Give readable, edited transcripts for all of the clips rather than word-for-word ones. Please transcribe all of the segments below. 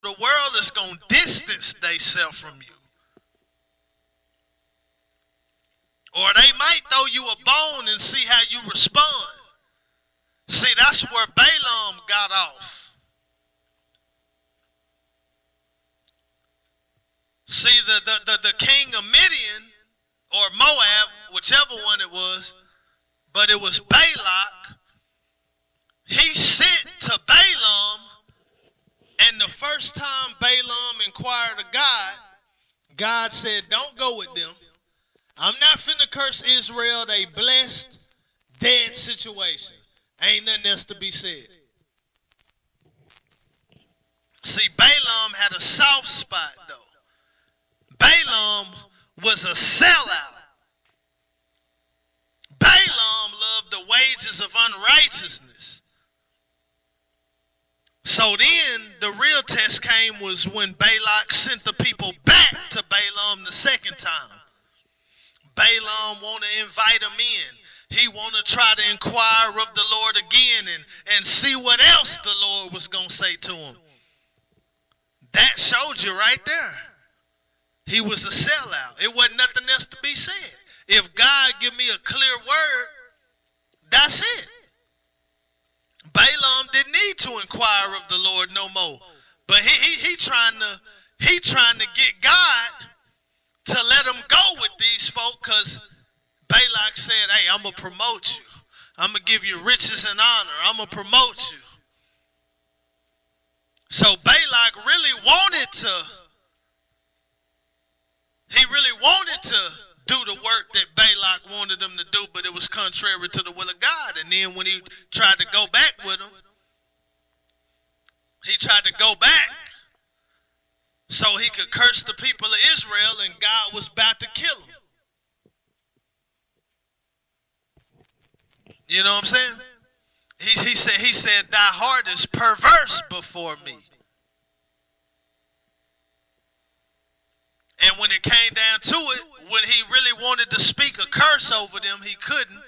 the world is going to distance themselves from you. Or they might throw you a bone and see how you respond. See, that's where Balaam got off. See, the king of Midian, or Moab, whichever one it was, but it was Balak. He sent to Balaam, and the first time Balaam inquired of God, God said, don't go with them. I'm not finna curse Israel. They blessed, dead situation. Ain't nothing else to be said. See, Balaam had a soft spot, though. Balaam was a sellout. Balaam loved the wages of unrighteousness. So then the real test came was when Balak sent the people back to Balaam the second time. Balaam want to invite him in. He want to try to inquire of the Lord again and see what else the Lord was going to say to him. That showed you right there. He was a sellout. It wasn't nothing else to be said. If God give me a clear word, that's it. Balaam didn't need to inquire of the Lord no more. But he trying to get God to let him go with these folk, because Balak said, hey, I'm going to promote you. I'm going to give you riches and honor. I'm going to promote you. So Balak really wanted to do the work that Balak wanted him to do, but it was contrary to the will of God. And then when he tried to go back with him, he tried to go back so he could curse the people of Israel, and God was about to kill him. You know what I'm saying? He said, thy heart is perverse before me. And when it came down to it, when he really wanted to speak a curse over them, he couldn't,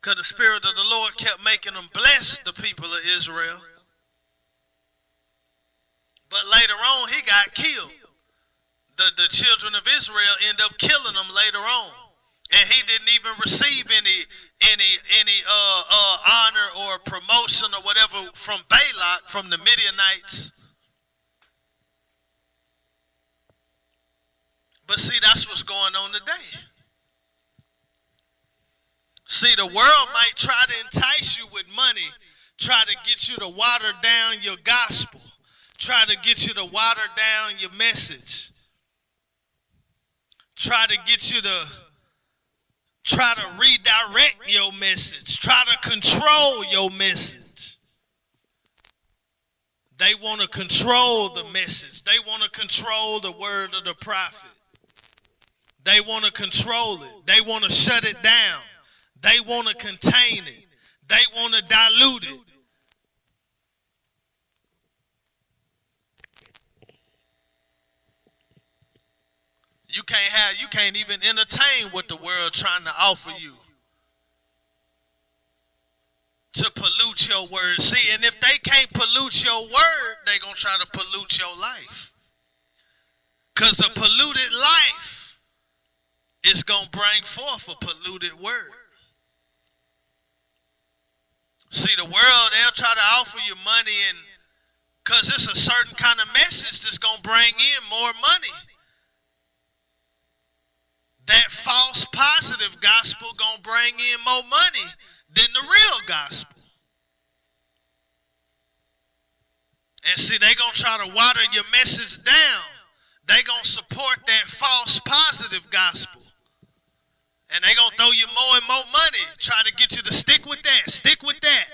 because the Spirit of the Lord kept making him bless the people of Israel. But later on, he got killed. The children of Israel end up killing him later on. And he didn't even receive any honor or promotion or whatever from Balak, from the Midianites. But see, that's what's going on today. See, the world might try to entice you with money, try to get you to water down your gospel, try to get you to water down your message, try to get you to try to redirect your message, try to control your message. They want to control the message. They want to control the word of the prophet. They want to control it. They want to shut it down. They want to contain it. They want to dilute it. You can't even entertain what the world trying to offer you to pollute your word. See, and if they can't pollute your word, they're going to try to pollute your life. Because a polluted life is going to bring forth a polluted word. See, the world, they'll try to offer you money, and because it's a certain kind of message that's going to bring in more money. That false positive gospel going to bring in more money than the real gospel. And see, they going to try to water your message down. They going to support that false positive gospel. And they going to throw you more and more money, try to get you to stick with that, stick with that.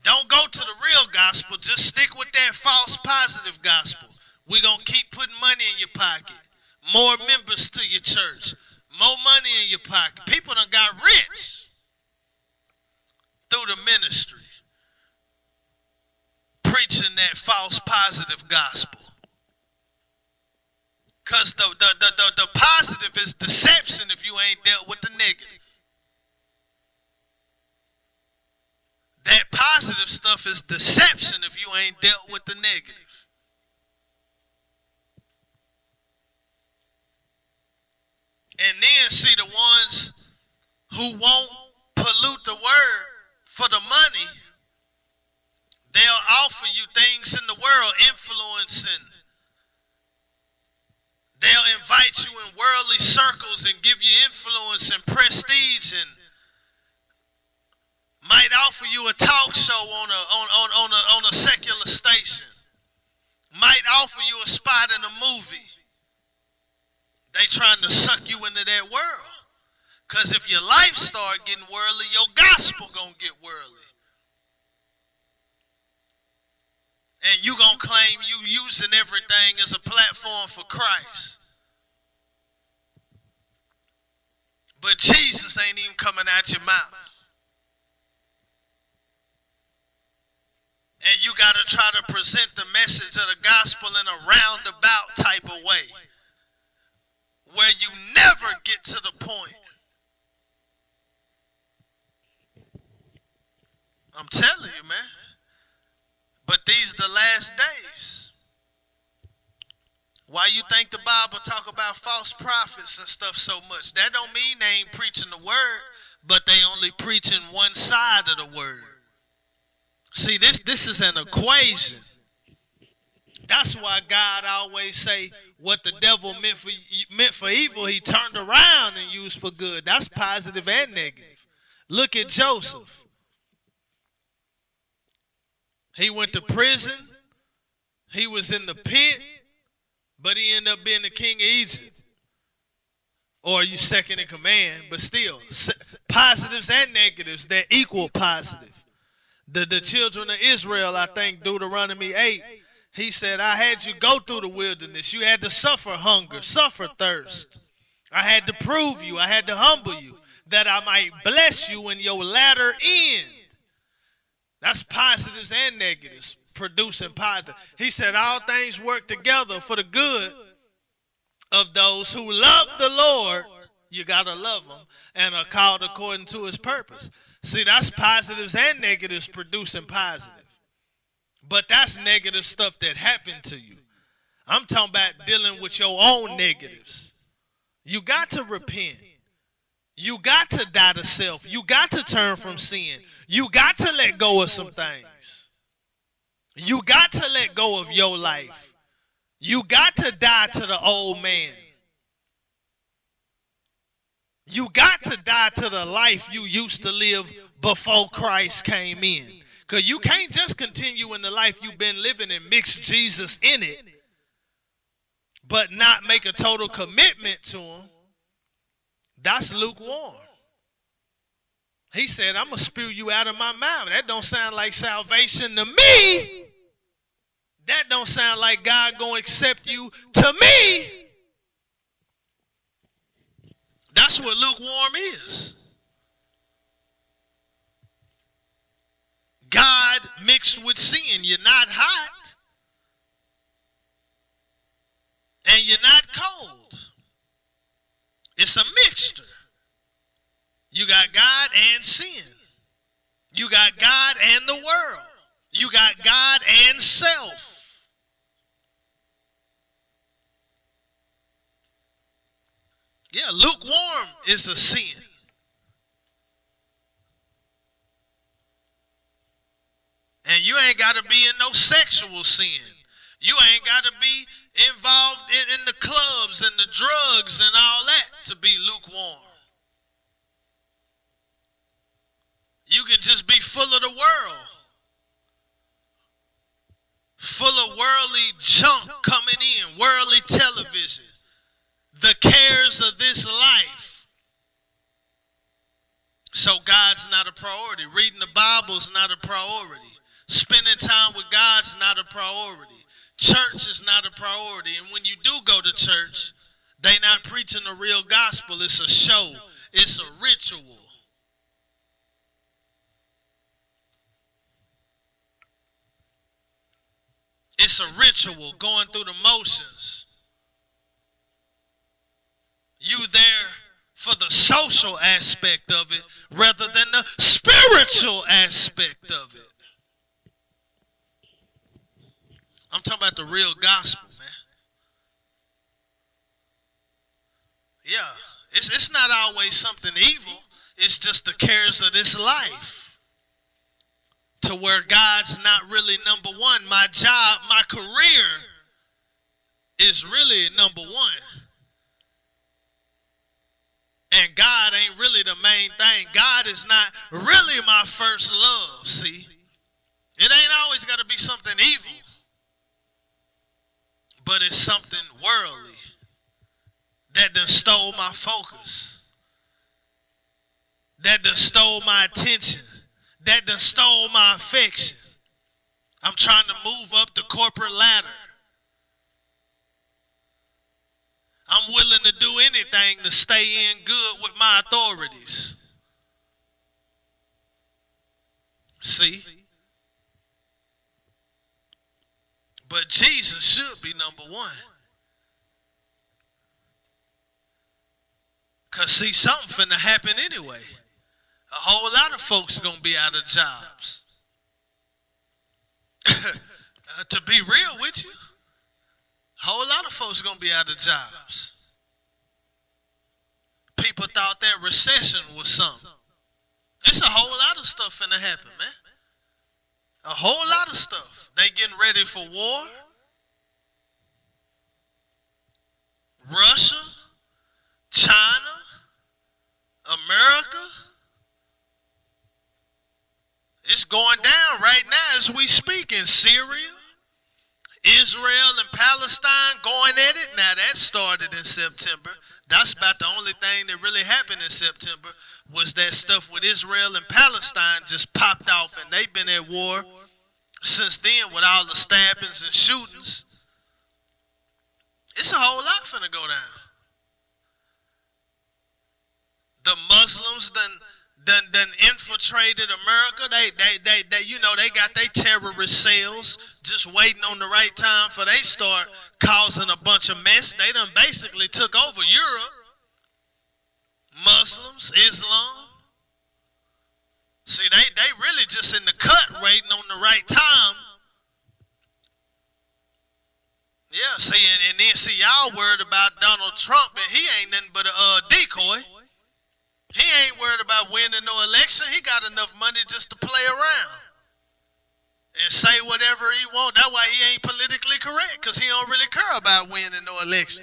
Don't go to the real gospel, just stick with that false positive gospel. We're going to keep putting money in your pocket. More members to your church. More money in your pocket. People done got rich through the ministry, preaching that false positive gospel. Because the positive is deception if you ain't dealt with the negative. That positive stuff is deception if you ain't dealt with the negative. And then see the ones who won't pollute the word for the money, they'll offer you things in the world, influence, and they'll invite you in worldly circles and give you influence and prestige, and might offer you a talk show on a secular station, might offer you a spot in a movie. They trying to suck you into that world. Because if your life start getting worldly, your gospel going to get worldly. And you going to claim you using everything as a platform for Christ. But Jesus ain't even coming out your mouth. And you got to try to present the message of the gospel in a roundabout type of way, where you never get to the point. I'm telling you, man. But these are the last days. Why you think the Bible talk about false prophets and stuff so much? That don't mean they ain't preaching the word, but they only preaching one side of the word. See, this is an equation. That's why God always say what the devil meant for evil, he turned around and used for good. That's positive and negative. Look at Joseph. He went to prison. He was in the pit, but he ended up being the king of Egypt. Or you second in command, but still, positives and negatives, they're equal positive. The children of Israel, I think, Deuteronomy 8, he said, I had you go through the wilderness. You had to suffer hunger, suffer thirst. I had to prove you. I had to humble you, that I might bless you in your latter end. That's positives and negatives, producing positive. He said, all things work together for the good of those who love the Lord. You got to love him, and are called according to his purpose. See, that's positives and negatives producing positive. But that's negative stuff that happened to you. I'm talking about dealing with your own negatives. You got to repent. You got to die to self. You got to turn from sin. You got to let go of some things. You got to let go of your life. You got to die to the old man. You got to die to the life you used to live before Christ came in. Because you can't just continue in the life you've been living and mix Jesus in it, but not make a total commitment to him. That's lukewarm. He said, I'm going to spew you out of my mouth. That don't sound like salvation to me. That don't sound like God going to accept you to me. That's what lukewarm is. God mixed with sin. You're not hot. And you're not cold. It's a mixture. You got God and sin. You got God and the world. You got God and self. Yeah, lukewarm is a sin. And you ain't got to be in no sexual sin. You ain't got to be involved in the clubs and the drugs and all that to be lukewarm. You can just be full of the world. Full of worldly junk coming in, worldly television, the cares of this life. So God's not a priority. Reading the Bible's not a priority. Spending time with God's not a priority. Church is not a priority. And when you do go to church, they not preaching the real gospel. It's a show. It's a ritual. It's a ritual going through the motions. You there for the social aspect of it rather than the spiritual aspect of it. I'm talking about the real gospel, man. Yeah, it's not always something evil. It's just the cares of this life. To where God's not really number one. My job, my career is really number one. And God ain't really the main thing. God is not really my first love, see. It ain't always got to be something evil. But it's something worldly that done stole my focus. That done stole my attention. That done stole my affection. I'm trying to move up the corporate ladder. I'm willing to do anything to stay in good with my authorities. See? But Jesus should be number one. Because see, something finna happen anyway. A whole lot of folks are going to be out of jobs. To be real with you, a whole lot of folks are going to be out of jobs. People thought that recession was something. It's a whole lot of stuff finna happen, man. A whole lot of stuff. They getting ready for war. Russia, China, America. It's going down right now as we speak in Syria, Israel and Palestine going at it. Now that started in September. That's about the only thing that really happened in September was that stuff with Israel and Palestine just popped off, and they've been at war since then with all the stabbings and shootings. It's a whole lot finna go down. The Muslims done infiltrated America. They you know, they got their terrorist cells just waiting on the right time for they start causing a bunch of mess. They done basically took over Europe. Muslims, Islam. See, they really just in the cut waiting on the right time. Yeah, see, and then see, y'all worried about Donald Trump, and he ain't nothing but a decoy. He ain't worried about winning no election. He got enough money just to play around and say whatever he wants. That's why he ain't politically correct, because he don't really care about winning no election.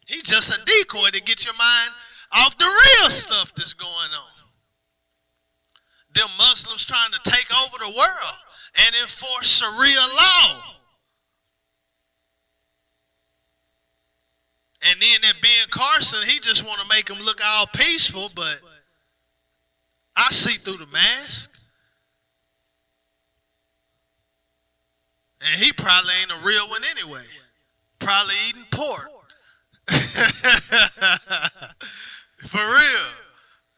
He's just a decoy to get your mind off the real stuff that's going on. Them Muslims trying to take over the world and enforce Sharia law. And then that Ben Carson, he just want to make him look all peaceful, but I see through the mask. And he probably ain't a real one anyway. Probably eating pork. For real.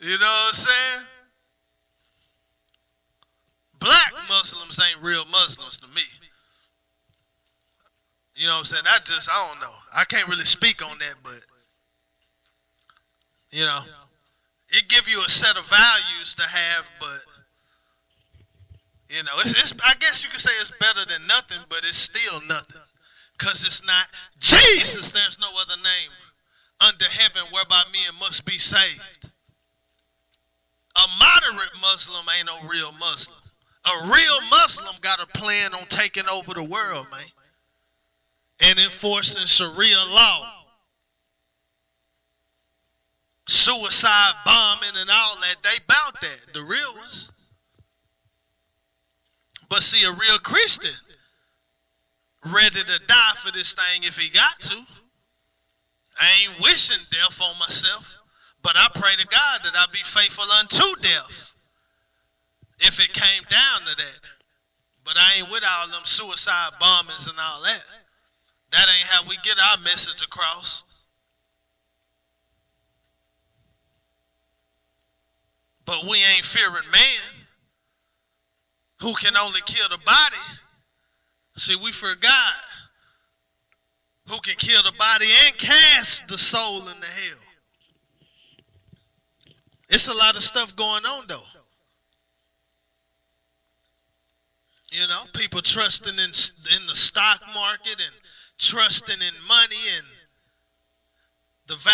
You know what I'm saying? Black Muslims ain't real Muslims to me. You know what I'm saying? I don't know. I can't really speak on that, but, you know, it give you a set of values to have, but, you know, it's I guess you could say it's better than nothing, but it's still nothing. Because it's not Jesus. There's no other name under heaven whereby men must be saved. A moderate Muslim ain't no real Muslim. A real Muslim got a plan on taking over the world, man, and enforcing Sharia law. Suicide bombing and all that, they bout that, the real ones. But see, a real Christian ready to die for this thing if he got to. I ain't wishing death on myself, but I pray to God that I be faithful unto death if it came down to that. But I ain't with all them suicide bombings and all that. That ain't how we get our message across. But we ain't fearing man who can only kill the body. See, we fear God who can kill the body and cast the soul into hell. It's a lot of stuff going on though. You know, people trusting in the stock market and trusting in money and the